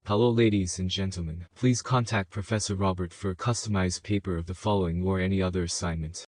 Hello ladies and gentlemen, please contact Professor Robert for a customized paper of the following or any other assignment.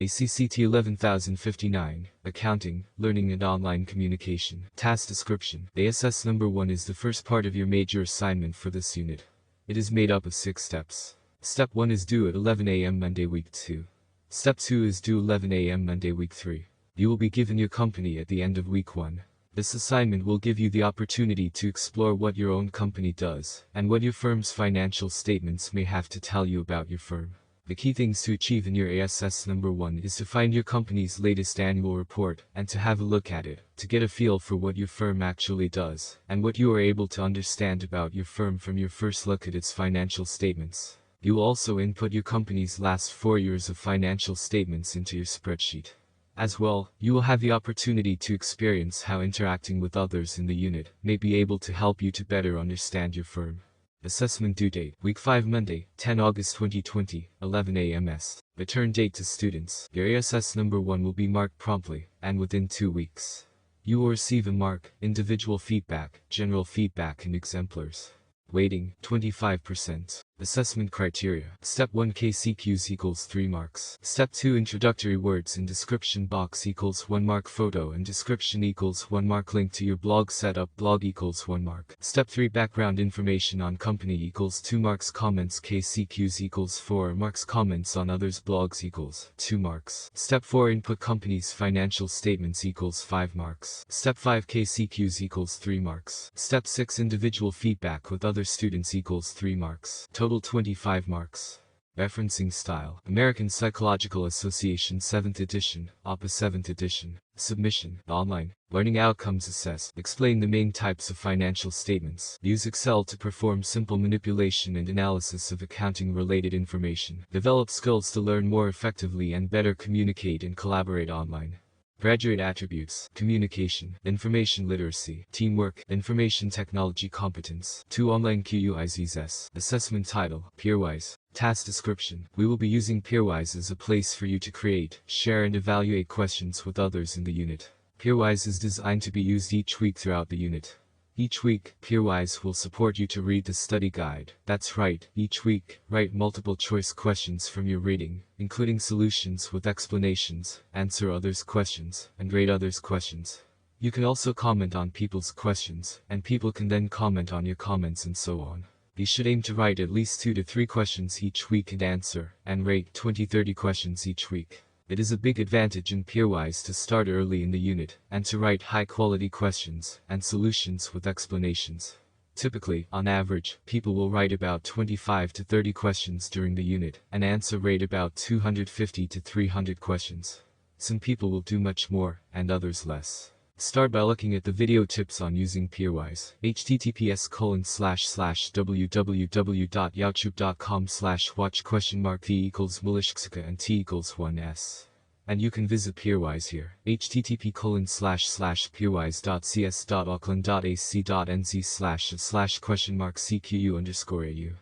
ACCT11059, Accounting, Learning and Online Communication. Task Description. ASS number 1 is the first part of your major assignment for this unit. It is made up of 6 steps. Step 1 is due at 11 a.m. Monday week 2. Step 2 is due 11 a.m. Monday week 3. You will be given your company at the end of week 1. This assignment will give you the opportunity to explore what your own company does, and what your firm's financial statements may have to tell you about your firm. The key things to achieve in your ASS number 1 is to find your company's latest annual report, and to have a look at it, to get a feel for what your firm actually does, and what you are able to understand about your firm from your first look at its financial statements. You will also input your company's last 4 years of financial statements into your spreadsheet. As well, you will have the opportunity to experience how interacting with others in the unit may be able to help you to better understand your firm. Assessment due date, Week 5 Monday, 10 August 2020, 11 a.m. Est. Return date to students. Your ASS number 1 will be marked promptly, and within 2 weeks. You will receive a mark, individual feedback, general feedback and exemplars. Weighting, 25%. Assessment criteria. Step 1 KCQs equals 3 marks. Step 2 introductory words and description box equals 1 mark. Photo and description equals 1 mark. Link to your blog setup blog equals 1 mark. Step 3 background information on company equals 2 marks. Comments KCQs equals 4 marks. Comments on others blogs equals 2 marks. Step 4 input company's financial statements equals 5 marks. Step 5 KCQs equals 3 marks. Step 6 individual feedback with other students equals 3 marks. Total 25 marks. Referencing style. American Psychological Association 7th edition, APA 7th edition. Submission. Online. Learning outcomes assessed. Explain the main types of financial statements. Use Excel to perform simple manipulation and analysis of accounting-related information. Develop skills to learn more effectively and better communicate and collaborate online. Graduate attributes: communication, information literacy, teamwork, information technology competence. 2 online QUIZs. Assessment title: Peerwise. Task description: we will be using Peerwise as a place for you to create, share and evaluate questions with others in the unit. Peerwise is designed to be used each week throughout the unit. Each week, Peerwise will support you to read the study guide. That's right, each week, write multiple choice questions from your reading, including solutions with explanations, answer others' questions, and rate others' questions. You can also comment on people's questions, and people can then comment on your comments and so on. You should aim to write at least 2 to 3 questions each week and answer, and rate 20-30 questions each week. It is a big advantage in Peerwise to start early in the unit, and to write high-quality questions, and solutions with explanations. Typically, on average, people will write about 25 to 30 questions during the unit, and answer rate about 250 to 300 questions. Some people will do much more, and others less. Start by looking at the video tips on using Peerwise. https://www.youtube.com/watch?v equals mulishkska and t equals 1s. And you can visit Peerwise here. http://peerwise.cs.auckland.ac.nz//?CQU_AU.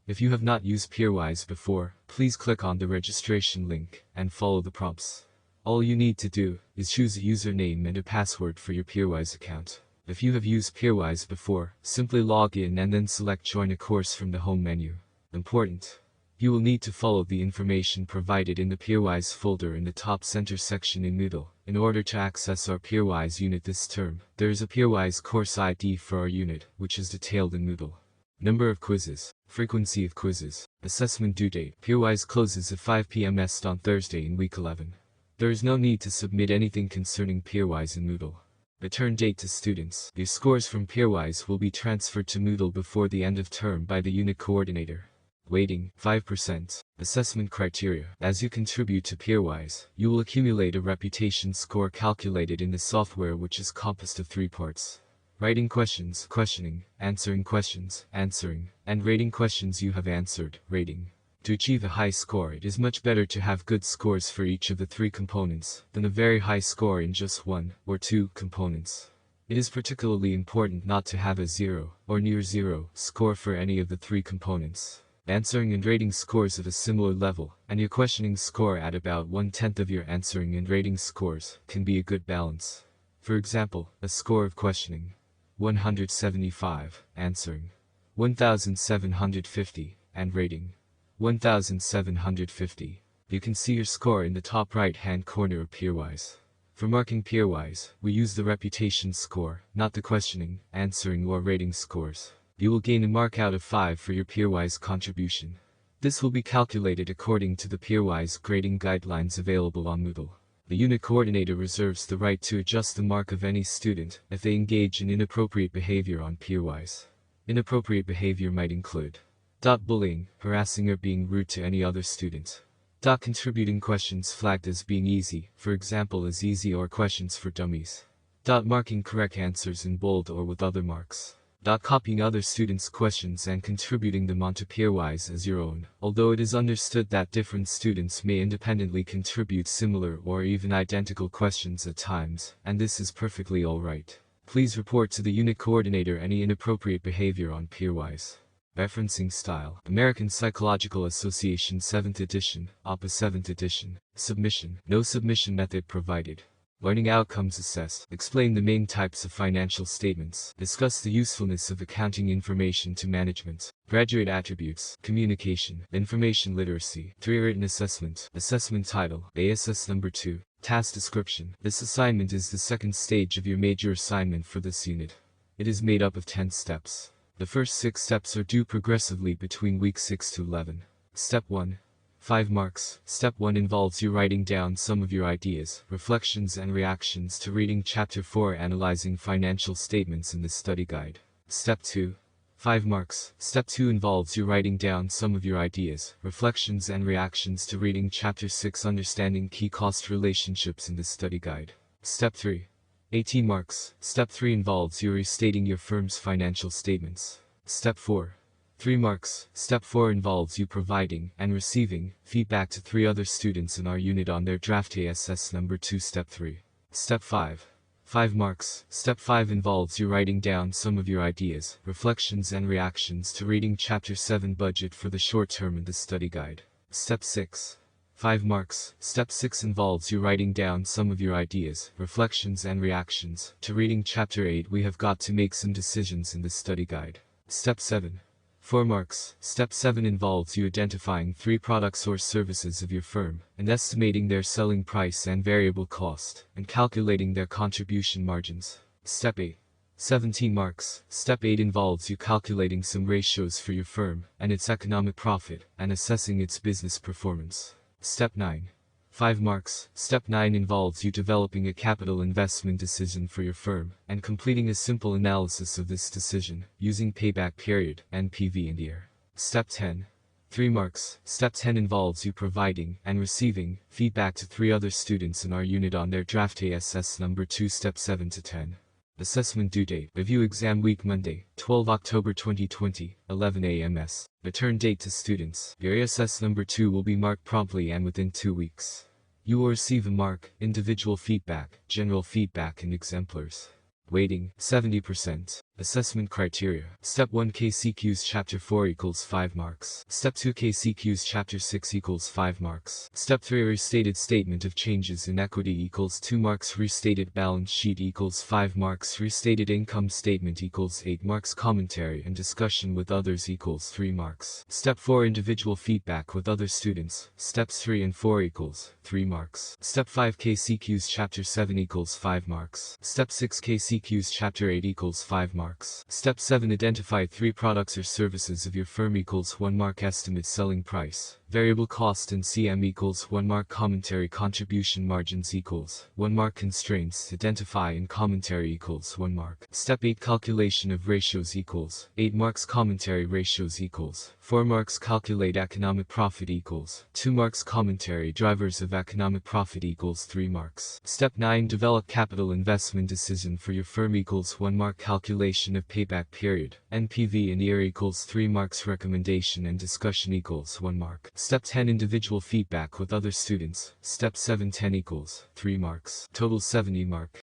If you have not used Peerwise before, please click on the registration link, and follow the prompts. All you need to do is choose a username and a password for your Peerwise account. If you have used Peerwise before, simply log in and then select Join a Course from the home menu. Important: you will need to follow the information provided in the Peerwise folder in the top center section in Moodle. In order to access our Peerwise unit this term, there is a Peerwise course ID for our unit, which is detailed in Moodle. Number of quizzes. Frequency of quizzes. Assessment due date. Peerwise closes at 5 p.m. Est on Thursday in week 11. There is no need to submit anything concerning Peerwise in Moodle. Return date to students. Your scores from Peerwise will be transferred to Moodle before the end of term by the unit coordinator. Weighting, 5%. Assessment criteria. As you contribute to Peerwise, you will accumulate a reputation score calculated in the software, which is composed of 3 parts. Writing questions, questioning, answering questions, answering, and rating questions you have answered, rating. To achieve a high score, it is much better to have good scores for each of the 3 components, than a very high score in just 1 or 2 components. It is particularly important not to have a 0, or near 0, score for any of the 3 components. answering and rating scores at a similar level, and your questioning score at about 1/10 of your answering and rating scores, can be a good balance. For example, a score of questioning 175, answering 1750, and rating 1750. You can see your score in the top right-hand corner of peerwise. For marking peerwise, we use the reputation score, not the questioning, answering or rating scores. You will gain a mark out of 5 for your peerwise contribution. This will be calculated according to the peerwise grading guidelines available on Moodle. The unit coordinator reserves the right to adjust the mark of any student if they engage in inappropriate behavior on peerwise. Inappropriate behavior might include bullying, harassing or being rude to any other student. Contributing questions flagged as being easy, for example as easy or questions for dummies. Marking correct answers in bold or with other marks. Copying other students' questions and contributing them onto peerwise as your own, although it is understood that different students may independently contribute similar or even identical questions at times, and this is perfectly alright. Please report to the unit coordinator any inappropriate behavior on peerwise. Referencing style. American Psychological Association 7th edition, APA 7th edition. Submission. No submission method provided. Learning outcomes assessed. Explain the main types of financial statements. Discuss the usefulness of accounting information to management. Graduate attributes. Communication. Information literacy. 3 written assessment. Assessment title. ASS number 2. Task description. This assignment is the second stage of your major assignment for this unit. It is made up of 10 steps. The first 6 steps are due progressively between week 6 to 11. Step 1. 5 marks. Step 1 involves you writing down some of your ideas, reflections and reactions to reading Chapter 4 analyzing financial statements in this study guide. Step 2. 5 marks. Step 2 involves you writing down some of your ideas, reflections and reactions to reading Chapter 6 understanding key cost relationships in this study guide. Step 3. 18 marks. Step 3 involves you restating your firm's financial statements. Step 4. 3 marks. Step 4 involves you providing and receiving feedback to 3 other students in our unit on their draft ASS number 2. Step 3. Step 5. 5 marks. Step 5 involves you writing down some of your ideas, reflections and reactions to reading Chapter 7 budget for the short term in the study guide. Step 6. 5 marks. Step 6 involves you writing down some of your ideas, reflections and reactions to reading Chapter 8 we have got to make some decisions in this study guide. Step 7. 4 marks. Step 7 involves you identifying 3 products or services of your firm, and estimating their selling price and variable cost, and calculating their contribution margins. Step 8. 17 marks. Step 8 involves you calculating some ratios for your firm, and its economic profit, and assessing its business performance. Step 9. 5 marks. Step 9 involves you developing a capital investment decision for your firm, and completing a simple analysis of this decision, using payback period, and PV and year. Step 10. 3 marks. Step 10 involves you providing and receiving feedback to 3 other students in our unit on their draft ASS number 2. Step 7 to 10. Assessment due date. Review exam week Monday, 12 October 2020, 11 a.m. Return date to students. Your ASS number 2 will be marked promptly and within 2 weeks. You will receive a mark, individual feedback, general feedback and exemplars. Weighting, 70%. Assessment criteria. Step 1 KCQs Chapter 4 equals 5 marks. Step 2 KCQs Chapter 6 equals 5 marks. Step 3 Restated statement of changes in equity equals 2 marks. Restated balance sheet equals 5 marks. Restated income statement equals 8 marks. Commentary and discussion with others equals 3 marks. Step 4 Individual feedback with other students. Steps 3 and 4 equals 3 marks. Step 5 KCQs Chapter 7 equals 5 marks. Step 6 KCQs Chapter 8 equals 5 marks. Step 7 Identify 3 products or services of your firm equals 1 mark. Estimate selling price, variable cost and CM equals 1 mark. Commentary contribution margins equals 1 mark. Constraints identify and commentary equals 1 mark. Step 8 Calculation of ratios equals 8 marks. Commentary ratios equals 4 marks. Calculate economic profit equals 2 marks. Commentary drivers of economic profit equals 3 marks. Step 9 Develop capital investment decision for your firm equals 1 mark. Calculation of payback period, NPV and year equals 3 marks. Recommendation and discussion equals 1 mark. Step 10 Individual feedback with other students. Step 7 10 equals 3 marks. Total 70 mark.